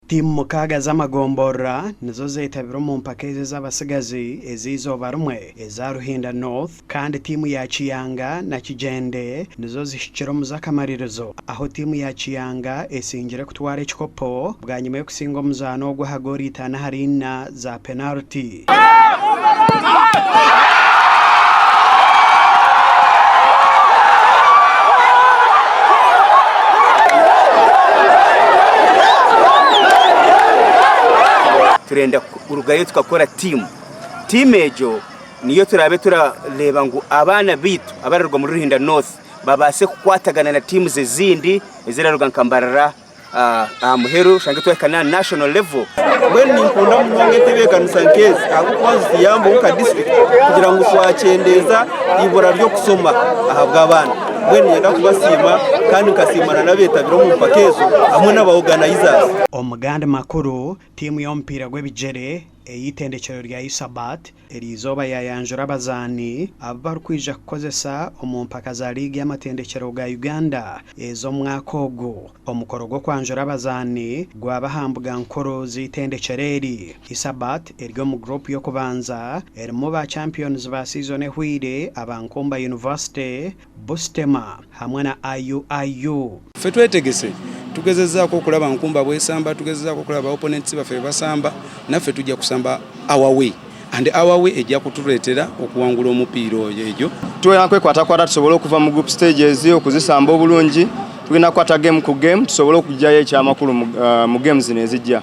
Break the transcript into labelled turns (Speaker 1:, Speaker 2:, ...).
Speaker 1: Timu mukaaga z'amagombora nizo zeetabira mu mpaka z'abasigazi ez'izooba rumwe eza Ruhinda North, kandi timu ya Kiyanga na Kijende nizo zishikira mu z'akamaririzo, aho timu ya Kiyanga esingire kutwara ekikopo bwa nyuma yo kusinga omuzaano ogwa goli 5-4 za penalty.
Speaker 2: Turenda urugayo tukakora timu ejo niyo turabe turareba ngo abana bitu abarerwa muri Ruhinda North babase kukwatagana na timu zezindi eziraruga nkambarara muheru shange twekana national level.
Speaker 3: Bweni nkunda munonge tebeka nusankezi akukozi yambo uka district kugira ngo twacendeza ibura ryo kusoma ahabwa abana. Bweni yenda kubasima kandi ukasimana nabetabiro mu mpakezo hamwe n'abaorganizers.
Speaker 1: Omuganda makuru timu y'ompira gw'ebijere eyitendekero rya Isabat erizoba yayanjura abazani abarukwija kukozesa omumpaka za ligi y'amatendekero ga Uganda ezo mwaka ogwo. Omukoro gwo kwanjura abazani gwabahambuga nkoro z'itendekereri. Isabat eryo mu group yo kubanza erimu ba champions ba season ehwire abankomba University, Bustema hamwe na IUIU.
Speaker 4: Fe twetegese tugezezaako okulaba nkumba bwesamba, tugezezaako okulaba opponents baffe basamba, naffe tujja kusamba our way, and our way ejja kutuleetera okuwangula omupiira oyo ejo.
Speaker 5: Tuyina kwekwatakwata tusobole okuva mu group stages okuzisamba obulungi, tulina kwata game ku game tusobole okujjayo ekyamakulu mu games zino ezijja.